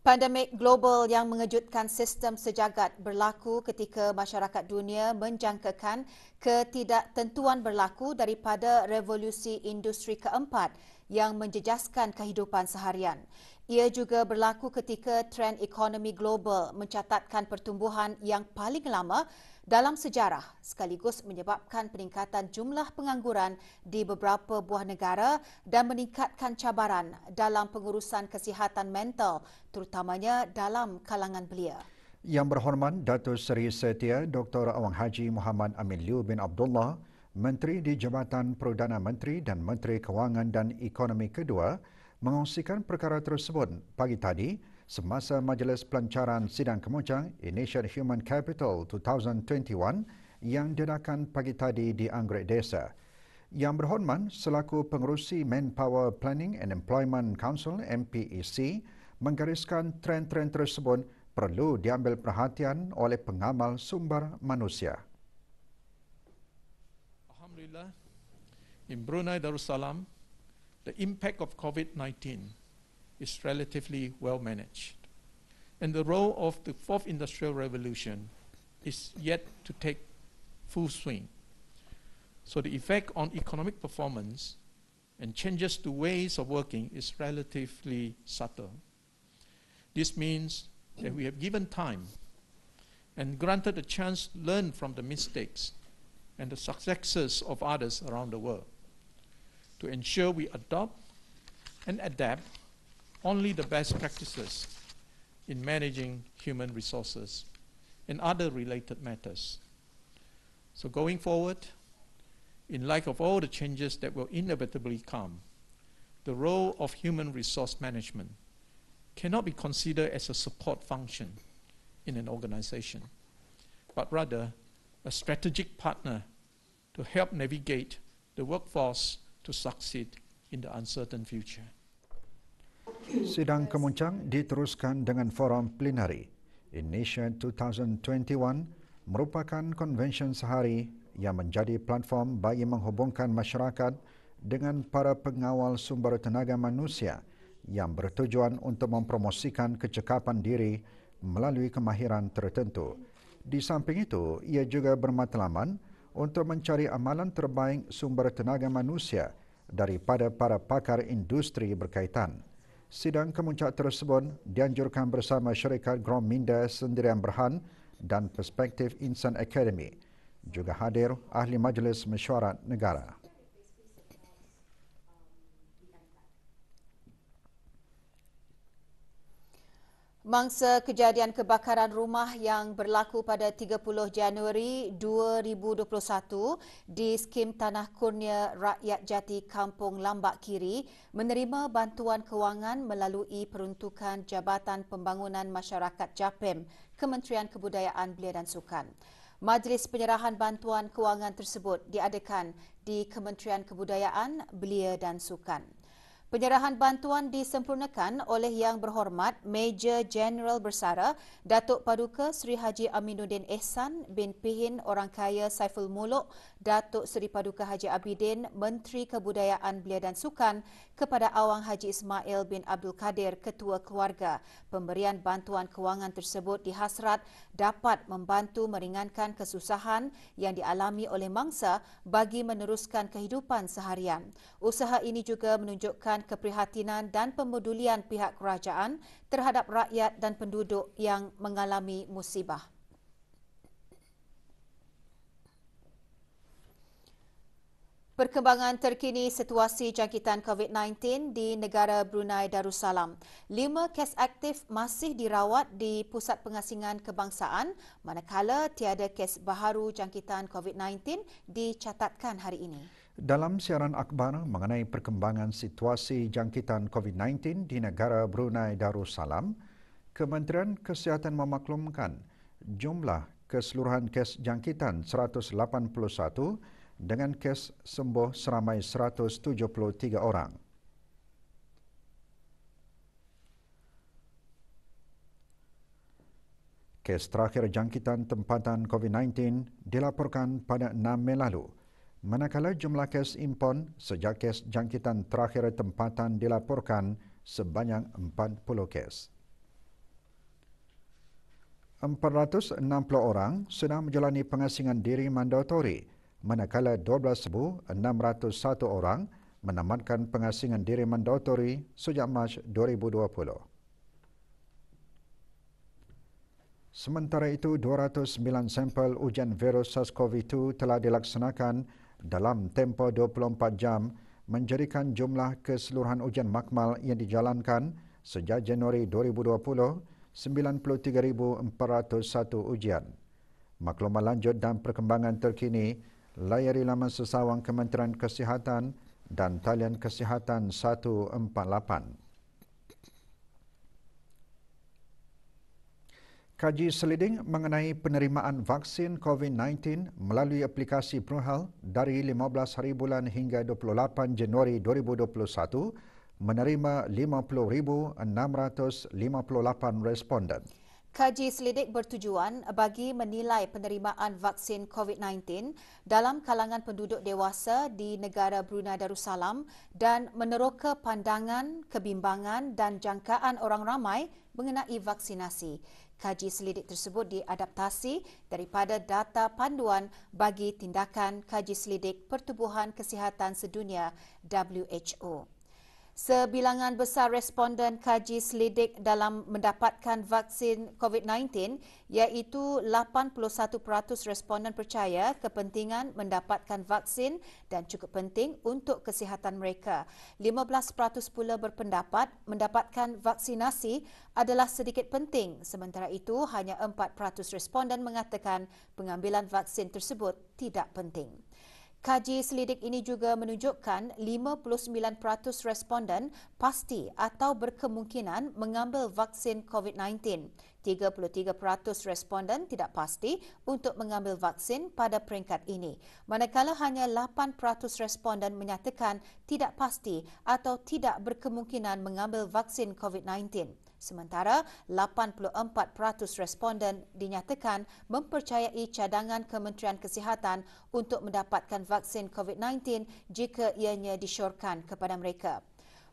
Pandemik global yang mengejutkan sistem sejagat berlaku ketika masyarakat dunia menjangkakan ketidaktentuan berlaku daripada revolusi industri keempat yang menjejaskan kehidupan seharian. Ia juga berlaku ketika trend ekonomi global mencatatkan pertumbuhan yang paling lama dalam sejarah sekaligus menyebabkan peningkatan jumlah pengangguran di beberapa buah negara dan meningkatkan cabaran dalam pengurusan kesihatan mental terutamanya dalam kalangan belia. Yang berhormat Datuk Seri Setia Dr. Awang Haji Muhammad Amin Liu bin Abdullah, Menteri di Jabatan Perdana Menteri dan Menteri Kewangan dan Ekonomi kedua, mengongsikan perkara tersebut pagi tadi semasa Majlis Pelancaran Sidang Kemuncang Initiate Human Capital 2021 yang diadakan pagi tadi di Anggrek Desa. Yang berhormat selaku pengerusi Manpower Planning and Employment Council MPEC menggariskan trend-trend tersebut perlu diambil perhatian oleh pengamal sumber manusia. Alhamdulillah, in Brunei Darussalam, the impact of COVID-19 is relatively well managed. And the role of the fourth industrial revolution is yet to take full swing. So the effect on economic performance and changes to ways of working is relatively subtle. This means that we have given time and granted a chance to learn from the mistakes and the successes of others around the world to ensure we adopt and adapt only the best practices in managing human resources and other related matters. So going forward, in light of all the changes that will inevitably come, the role of human resource management cannot be considered as a support function in an organization, but rather a strategic partner to help navigate the workforce to succeed in the uncertain future. Sidang Kemuncang diteruskan dengan forum plenari. Initiate 2021 merupakan konvensyen sehari yang menjadi platform bagi menghubungkan masyarakat dengan para pengawal sumber tenaga manusia yang bertujuan untuk mempromosikan kecekapan diri melalui kemahiran tertentu. Di samping itu, ia juga bermatlaman untuk mencari amalan terbaik sumber tenaga manusia daripada para pakar industri berkaitan. Sidang kemuncak tersebut dianjurkan bersama syarikat Grominda Sendirian Berhad dan Perspektif Insan Academy. Juga hadir Ahli Majlis Mesyuarat Negara. Mangsa kejadian kebakaran rumah yang berlaku pada 30 Januari 2021 di skim Tanah Kurnia Rakyat Jati Kampung Lambak Kiri menerima bantuan kewangan melalui peruntukan Jabatan Pembangunan Masyarakat JAPEM, Kementerian Kebudayaan Belia dan Sukan. Majlis penyerahan bantuan kewangan tersebut diadakan di Kementerian Kebudayaan Belia dan Sukan. Penyerahan bantuan disempurnakan oleh Yang Berhormat Major Jeneral Bersara Datuk Paduka Seri Haji Aminuddin Ehsan bin Pihin Orang Kaya Saiful Muluk Datuk Seri Paduka Haji Abidin Menteri Kebudayaan Belia dan Sukan kepada Awang Haji Ismail bin Abdul Kadir Ketua Keluarga. Pemberian bantuan kewangan tersebut dihasrat dapat membantu meringankan kesusahan yang dialami oleh mangsa bagi meneruskan kehidupan seharian. Usaha ini juga menunjukkan keprihatinan dan pemedulian pihak kerajaan terhadap rakyat dan penduduk yang mengalami musibah. Perkembangan terkini situasi jangkitan COVID-19 di negara Brunei Darussalam. 5 kes aktif masih dirawat di Pusat Pengasingan Kebangsaan, manakala tiada kes baharu jangkitan COVID-19 dicatatkan hari ini. Dalam siaran akhbar mengenai perkembangan situasi jangkitan COVID-19 di negara Brunei Darussalam, Kementerian Kesihatan memaklumkan jumlah keseluruhan kes jangkitan 181 dengan kes sembuh seramai 173 orang. Kes terakhir jangkitan tempatan COVID-19 dilaporkan pada 6 Mei lalu, manakala jumlah kes impon sejak kes jangkitan terakhir tempatan dilaporkan sebanyak 40 kes. 460 orang sudah menjalani pengasingan diri mandatori, manakala 12,601 orang menamatkan pengasingan diri mandatori sejak Mac 2020. Sementara itu, 209 sampel ujian virus SARS-CoV-2 telah dilaksanakan dalam tempoh 24 jam, menjadikan jumlah keseluruhan ujian makmal yang dijalankan sejak Januari 2020 93,401 ujian. Maklumat lanjut dan perkembangan terkini layari laman sesawang Kementerian Kesihatan dan talian Kesihatan 148. Kaji selidik mengenai penerimaan vaksin COVID-19 melalui aplikasi ProHealth dari 15 hari bulan hingga 28 Januari 2021 menerima 50,658 responden. Kaji selidik bertujuan bagi menilai penerimaan vaksin COVID-19 dalam kalangan penduduk dewasa di negara Brunei Darussalam dan meneroka pandangan, kebimbangan dan jangkaan orang ramai mengenai vaksinasi. Kaji selidik tersebut diadaptasi daripada data panduan bagi tindakan kaji selidik Pertubuhan Kesihatan Sedunia WHO. Sebilangan besar responden kaji selidik dalam mendapatkan vaksin COVID-19 iaitu 81% responden percaya kepentingan mendapatkan vaksin dan cukup penting untuk kesihatan mereka. 15% pula berpendapat mendapatkan vaksinasi adalah sedikit penting, sementara itu hanya 4% responden mengatakan pengambilan vaksin tersebut tidak penting. Kaji selidik ini juga menunjukkan 59% responden pasti atau berkemungkinan mengambil vaksin COVID-19. 33% responden tidak pasti untuk mengambil vaksin pada peringkat ini, manakala hanya 8% responden menyatakan tidak pasti atau tidak berkemungkinan mengambil vaksin COVID-19. Sementara 84% responden dinyatakan mempercayai cadangan Kementerian Kesihatan untuk mendapatkan vaksin COVID-19 jika ianya disyorkan kepada mereka.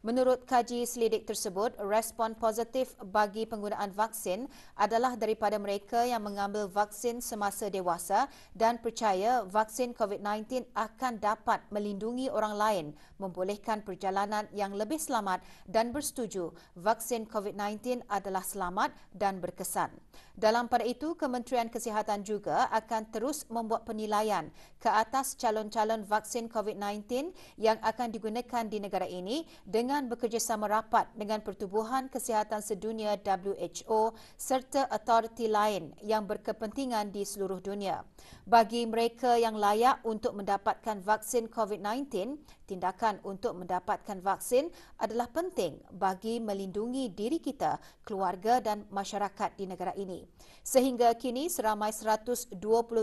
Menurut kaji selidik tersebut, respon positif bagi penggunaan vaksin adalah daripada mereka yang mengambil vaksin semasa dewasa dan percaya vaksin COVID-19 akan dapat melindungi orang lain, membolehkan perjalanan yang lebih selamat dan bersetuju vaksin COVID-19 adalah selamat dan berkesan. Dalam pada itu, Kementerian Kesihatan juga akan terus membuat penilaian ke atas calon-calon vaksin COVID-19 yang akan digunakan di negara ini dengan bekerjasama rapat dengan Pertubuhan Kesihatan Sedunia WHO serta autoriti lain yang berkepentingan di seluruh dunia. Bagi mereka yang layak untuk mendapatkan vaksin COVID-19, tindakan untuk mendapatkan vaksin adalah penting bagi melindungi diri kita, keluarga dan masyarakat di negara ini. Sehingga kini seramai 120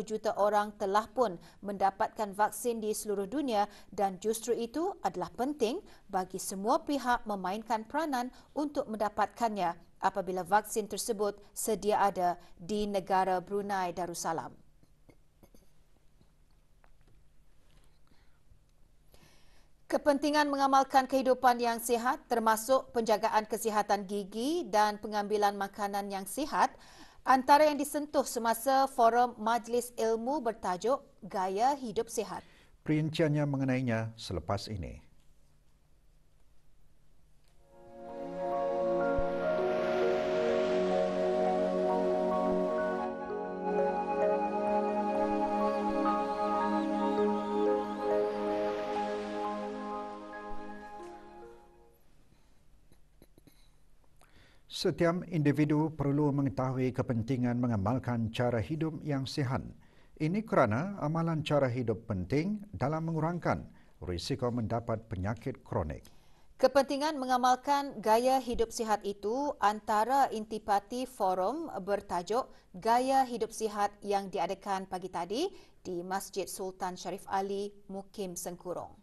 juta orang telah pun mendapatkan vaksin di seluruh dunia dan justru itu adalah penting bagi semua pihak memainkan peranan untuk mendapatkannya apabila vaksin tersebut sedia ada di negara Brunei Darussalam. Kepentingan mengamalkan kehidupan yang sihat termasuk penjagaan kesihatan gigi dan pengambilan makanan yang sihat antara yang disentuh semasa forum Majlis Ilmu bertajuk Gaya Hidup Sihat. Perinciannya mengenainya selepas ini. Setiap individu perlu mengetahui kepentingan mengamalkan cara hidup yang sihat. Ini kerana amalan cara hidup penting dalam mengurangkan risiko mendapat penyakit kronik. Kepentingan mengamalkan gaya hidup sihat itu antara intipati forum bertajuk Gaya Hidup Sihat yang diadakan pagi tadi di Masjid Sultan Sharif Ali, Mukim Sengkurong.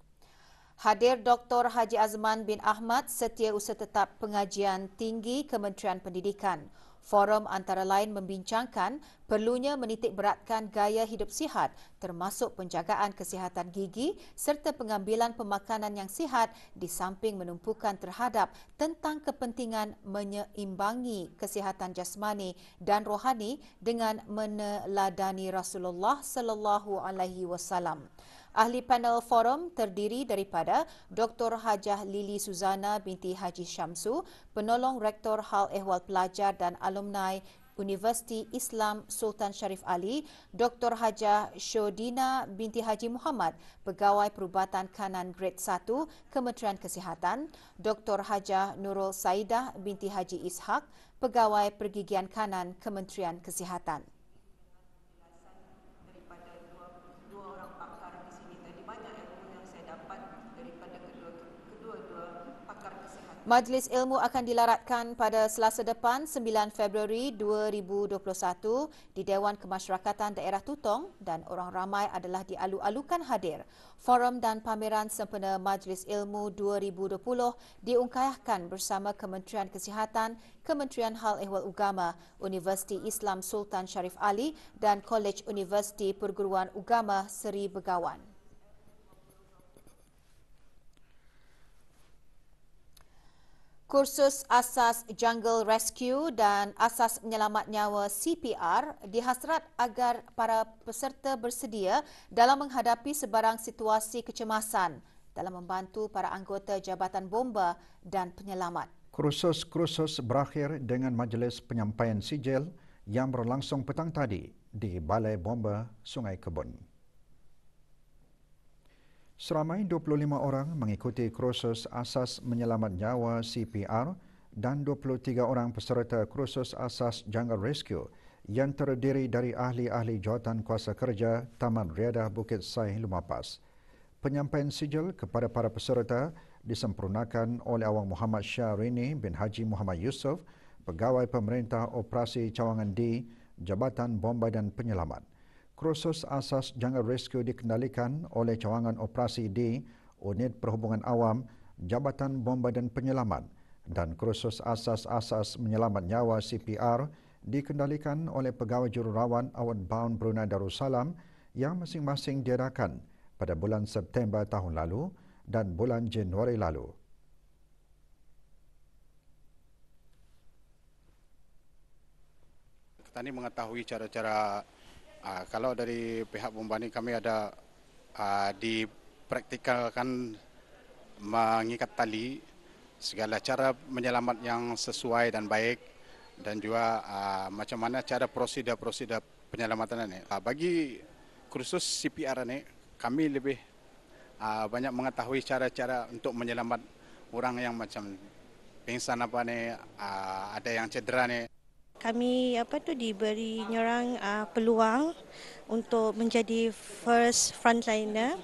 Hadir Dr. Haji Azman bin Ahmad, Setiausaha Tetap Pengajian Tinggi Kementerian Pendidikan. Forum antara lain membincangkan perlunya menitik beratkan gaya hidup sihat termasuk penjagaan kesihatan gigi serta pengambilan pemakanan yang sihat di samping menumpukan terhadap tentang kepentingan menyeimbangi kesihatan jasmani dan rohani dengan meneladani Rasulullah sallallahu alaihi wasallam. Ahli panel forum terdiri daripada Dr. Hajah Lili Suzana binti Haji Syamsu, penolong Rektor Hal Ehwal Pelajar dan Alumni Universiti Islam Sultan Sharif Ali, Dr. Hajah Shodina binti Haji Muhammad, Pegawai Perubatan Kanan Grade 1 Kementerian Kesihatan, Dr. Hajah Nurul Saidah binti Haji Ishak, Pegawai Pergigian Kanan Kementerian Kesihatan. Majlis Ilmu akan dilaratkan pada Selasa depan 9 Februari 2021 di Dewan Kemasyarakatan Daerah Tutong dan orang ramai adalah dialu-alukan hadir. Forum dan pameran sempena Majlis Ilmu 2020 diungkayahkan bersama Kementerian Kesihatan, Kementerian Hal Ehwal Ugama, Universiti Islam Sultan Sharif Ali dan Kolej Universiti Perguruan Ugama Seri Begawan. Kursus Asas Jungle Rescue dan Asas Menyelamat Nyawa CPR dihasrat agar para peserta bersedia dalam menghadapi sebarang situasi kecemasan dalam membantu para anggota Jabatan Bomba dan Penyelamat. Kursus berakhir dengan majlis penyampaian sijil yang berlangsung petang tadi di Balai Bomba Sungai Kebun. Seramai 25 orang mengikuti kursus asas menyelamat nyawa CPR dan 23 orang peserta kursus asas Jungle Rescue yang terdiri dari ahli-ahli jawatan kuasa kerja Taman Riadah Bukit Sai Lumapas. Penyampaian sijil kepada para peserta disempurnakan oleh Awang Muhammad Syahrini bin Haji Muhammad Yusof, Pegawai Pemerintah Operasi Cawangan D, Jabatan Bomba dan Penyelamat. Kursus asas Jungle Rescue dikendalikan oleh Cawangan Operasi D, Unit Perhubungan Awam, Jabatan Bomba dan Penyelamat, dan kursus asas menyelamat nyawa CPR dikendalikan oleh Pegawai Jururawat Outbound Brunei Darussalam yang masing-masing diadakan pada bulan September tahun lalu dan bulan Januari lalu. Kita ini mengetahui cara-cara kalau dari pihak bomba ini kami ada dipraktikalkan mengikat tali, segala cara menyelamat yang sesuai dan baik, dan juga macam mana cara prosedur penyelamatan ini. Bagi kursus CPR ini kami lebih banyak mengetahui cara-cara untuk menyelamat orang yang macam pingsan apa ni, ada yang cedera ni. Kami diberi nyorang peluang untuk menjadi first frontliner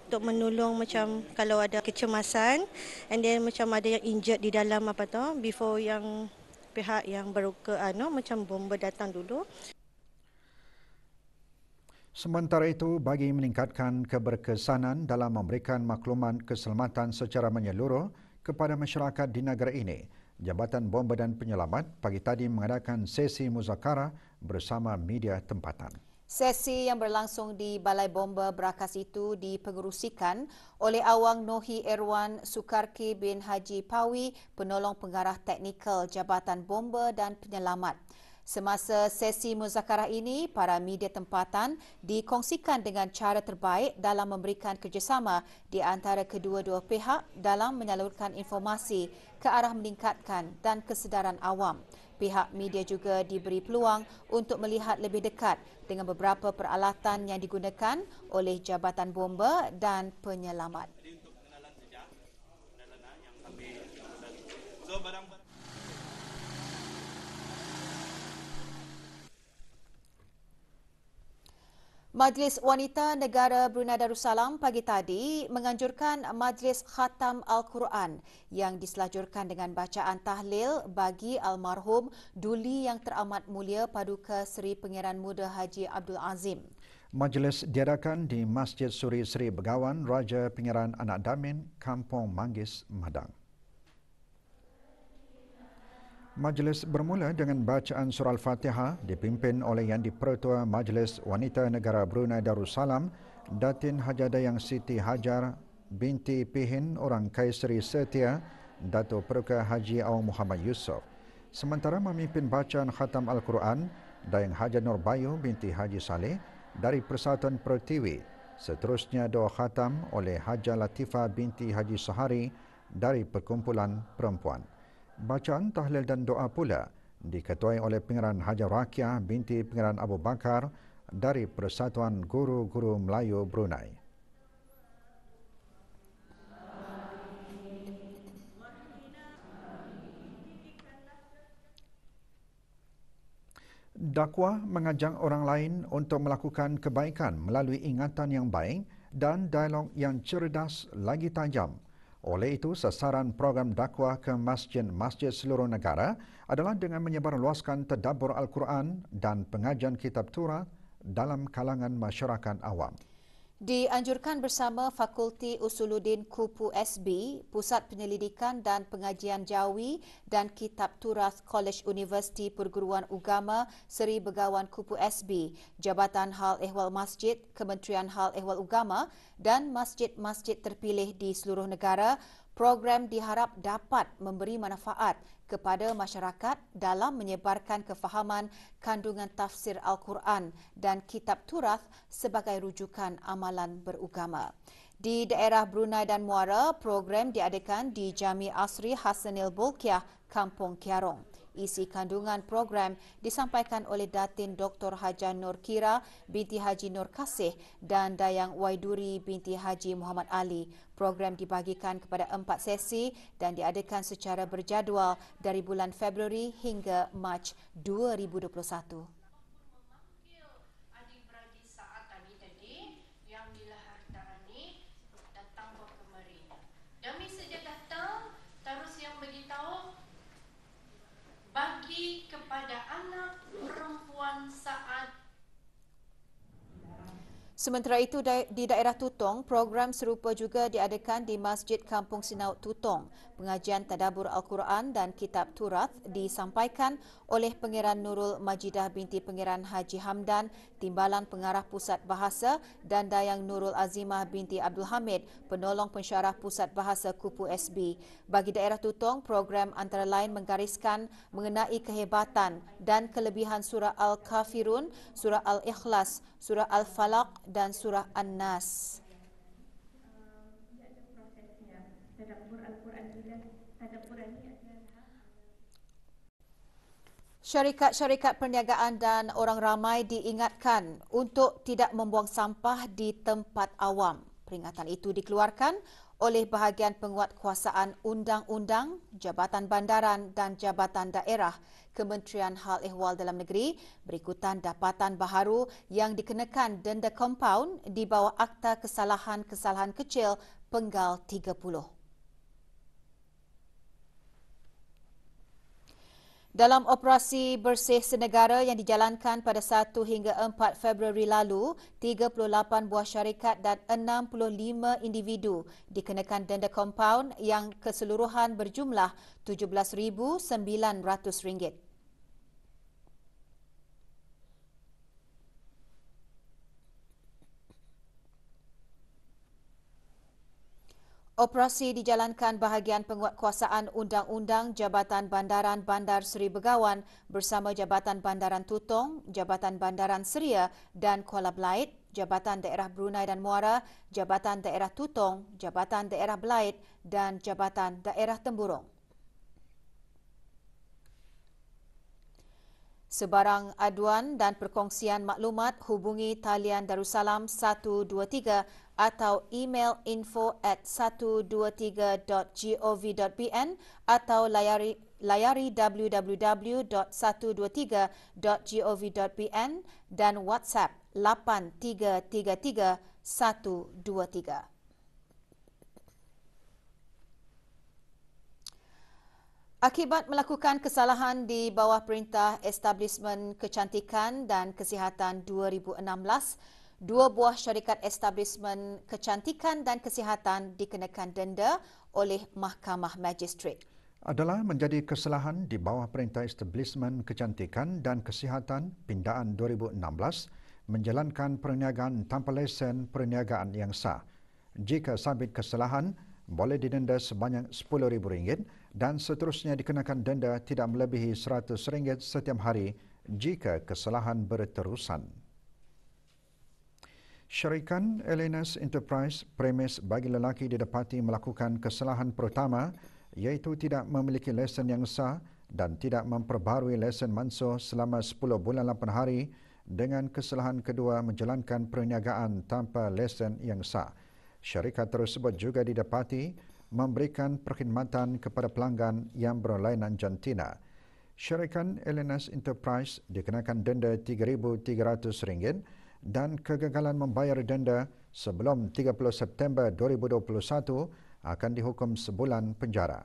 untuk menolong macam kalau ada kecemasan and then macam ada yang injured di dalam before yang pihak yang beruka macam bomba datang dulu. Sementara itu, bagi meningkatkan keberkesanan dalam memberikan maklumat keselamatan secara menyeluruh kepada masyarakat di negara ini, Jabatan Bomba dan Penyelamat pagi tadi mengadakan sesi muzakarah bersama media tempatan. Sesi yang berlangsung di Balai Bomba Berakas itu dipengerusikan oleh Awang Nohi Erwan Sukarki bin Haji Pawi, penolong pengarah teknikal Jabatan Bomba dan Penyelamat. Semasa sesi muzakarah ini, para media tempatan dikongsikan dengan cara terbaik dalam memberikan kerjasama di antara kedua-dua pihak dalam menyalurkan informasi ke arah meningkatkan dan kesedaran awam. Pihak media juga diberi peluang untuk melihat lebih dekat dengan beberapa peralatan yang digunakan oleh Jabatan Bomba dan Penyelamat. Majlis Wanita Negara Brunei Darussalam pagi tadi menganjurkan Majlis Khatam Al-Quran yang diselajurkan dengan bacaan tahlil bagi almarhum Duli Yang Teramat Mulia Paduka Seri Pangeran Muda Haji Abdul Azim. Majlis diadakan di Masjid Suri Seri Begawan, Raja Pangeran Anak Damin, Kampung Manggis, Madang. Majlis bermula dengan bacaan surah Al-Fatihah dipimpin oleh Yang di-Pertua Majlis Wanita Negara Brunei Darussalam, Datin Hajadayang Siti Hajar binti Pihin Orang Kaiseri Setia, Dato' Perka Haji Awang Muhammad Yusof. Sementara memimpin bacaan khatam Al-Quran, Dayang Haja Nur Bayu binti Haji Saleh dari Persatuan Pertiwi. Seterusnya doa khatam oleh Haja Latifah binti Haji Sahari dari Perkumpulan Perempuan. Bacaan tahlil dan doa pula diketuai oleh Pengeran Haja Rakiah binti Pengeran Abu Bakar dari Persatuan Guru-Guru Melayu Brunei. Dakwah mengajak orang lain untuk melakukan kebaikan melalui ingatan yang baik dan dialog yang cerdas lagi tajam. Oleh itu, sasaran program dakwah ke masjid-masjid seluruh negara adalah dengan menyebarluaskan tadabbur Al-Quran dan pengajian kitab Taurat dalam kalangan masyarakat awam. Dianjurkan bersama Fakulti Usuluddin Kupu SB, Pusat Penyelidikan dan Pengajian Jawi dan Kitab Turath College Universiti Perguruan Ugama Seri Begawan Kupu SB, Jabatan Hal Ehwal Masjid, Kementerian Hal Ehwal Ugama dan masjid-masjid terpilih di seluruh negara. Program diharap dapat memberi manfaat kepada masyarakat dalam menyebarkan kefahaman kandungan tafsir Al-Quran dan Kitab Turath sebagai rujukan amalan berugama. Di daerah Brunei dan Muara, program diadakan di Jami Asri Hasanil Bolkiah, Kampung Kiarong. Isi kandungan program disampaikan oleh Datin Dr. Haja Nur Kira binti Haji Nur Kasih dan Dayang Waiduri binti Haji Muhammad Ali. Program dibagikan kepada 4 sesi dan diadakan secara berjadual dari bulan Februari hingga Mac 2021. Bagi kepada anak perempuan saat. Sementara itu, di daerah Tutong, program serupa juga diadakan di Masjid Kampung Sinaut Tutong. Pengajian tadabbur Al-Quran dan Kitab Turath disampaikan oleh Pengeran Nurul Majidah binti Pengeran Haji Hamdan, Timbalan Pengarah Pusat Bahasa, dan Dayang Nurul Azimah binti Abdul Hamid, Penolong Pensyarah Pusat Bahasa Kupu SB. Bagi daerah Tutong, program antara lain menggariskan mengenai kehebatan dan kelebihan surah Al-Kafirun, surah Al-Ikhlas, surah Al-Falaq dan surah An-Nas. Syarikat-syarikat perniagaan dan orang ramai diingatkan untuk tidak membuang sampah di tempat awam. Peringatan itu dikeluarkan oleh bahagian penguatkuasaan Undang-Undang, Jabatan Bandaran dan Jabatan Daerah, Kementerian Hal Ehwal Dalam Negeri berikutan dapatan baharu yang dikenakan denda kompaun di bawah Akta Kesalahan-Kesalahan Kecil Penggal 30. Dalam operasi bersih senegara yang dijalankan pada 1 hingga 4 Februari lalu, 38 buah syarikat dan 65 individu dikenakan denda kompaun yang keseluruhan berjumlah RM17,900. Operasi dijalankan bahagian penguatkuasaan Undang-Undang Jabatan Bandaran Bandar Seri Begawan bersama Jabatan Bandaran Tutong, Jabatan Bandaran Seria dan Kuala Belait, Jabatan Daerah Brunei dan Muara, Jabatan Daerah Tutong, Jabatan Daerah Belait dan Jabatan Daerah Temburong. Sebarang aduan dan perkongsian maklumat hubungi talian Darussalam 123 atau email info@123.gov.pn atau layari www.123.gov.pn dan WhatsApp 8333 123. Akibat melakukan kesalahan di bawah Perintah Establishment Kecantikan dan Kesihatan 2016, 2 buah syarikat establishment kecantikan dan kesihatan dikenakan denda oleh Mahkamah Magistrate. adalah menjadi kesalahan di bawah Perintah Establishment Kecantikan dan Kesihatan Pindaan 2016 menjalankan perniagaan tanpa lesen perniagaan yang sah. Jika sabit kesalahan, boleh didenda sebanyak RM10,000 dan seterusnya dikenakan denda tidak melebihi RM100 setiap hari jika kesalahan berterusan. Syarikat Elenas Enterprise premis bagi lelaki didapati melakukan kesalahan pertama iaitu tidak memiliki lesen yang sah dan tidak memperbarui lesen mansuh selama 10 bulan 8 hari dengan kesalahan kedua menjalankan perniagaan tanpa lesen yang sah. Syarikat tersebut juga didapati memberikan perkhidmatan kepada pelanggan yang berlainan jantina. Syarikat Elenas Enterprise dikenakan denda RM3,300 dan kegagalan membayar denda sebelum 30 September 2021 akan dihukum sebulan penjara.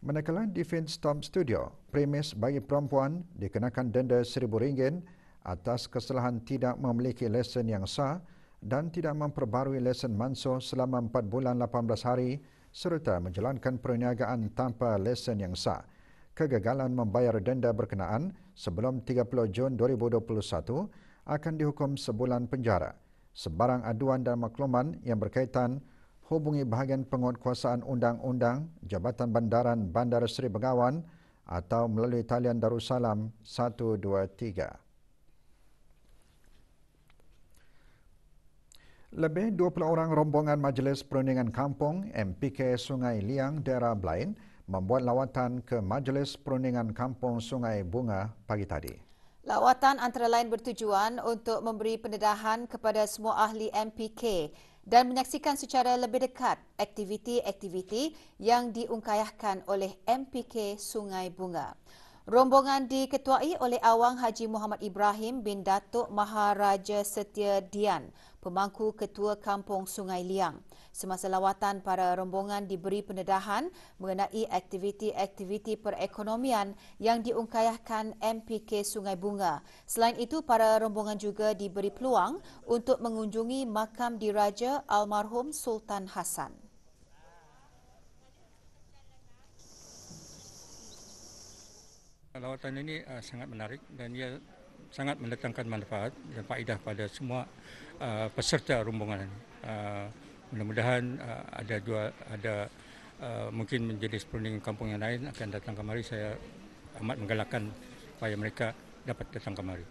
Manakala Defence Top Studio, premis bagi perempuan dikenakan denda RM1,000 atas kesalahan tidak memiliki lesen yang sah dan tidak memperbarui lesen mansuh selama 4 bulan 18 hari serta menjalankan perniagaan tanpa lesen yang sah. Kegagalan membayar denda berkenaan sebelum 30 Jun 2021 akan dihukum sebulan penjara. Sebarang aduan dan makluman yang berkaitan, hubungi bahagian penguatkuasaan undang-undang Jabatan Bandaran Bandar Seri Begawan atau melalui talian Darussalam 123. Lebih 20 orang rombongan Majlis Perundingan Kampung MPK Sungai Liang daerah Blain membuat lawatan ke Majlis Perundingan Kampung Sungai Bunga pagi tadi. Lawatan antara lain bertujuan untuk memberi pendedahan kepada semua ahli MPK dan menyaksikan secara lebih dekat aktiviti-aktiviti yang diungkayahkan oleh MPK Sungai Bunga. Rombongan diketuai oleh Awang Haji Muhammad Ibrahim bin Datuk Maharaja Setia Dian, pemangku Ketua Kampung Sungai Liang. Semasa lawatan, para rombongan diberi pendedahan mengenai aktiviti-aktiviti perekonomian yang diungkayahkan MPK Sungai Bunga. Selain itu, para rombongan juga diberi peluang untuk mengunjungi makam diraja almarhum Sultan Hassan. Lawatan ini sangat menarik dan ia sangat mendatangkan manfaat dan faedah pada semua peserta rombongan. Mudah-mudahan ada mungkin menjadi perundingan kampung yang lain akan datang kemari. Saya amat menggalakkan supaya mereka dapat datang kemari.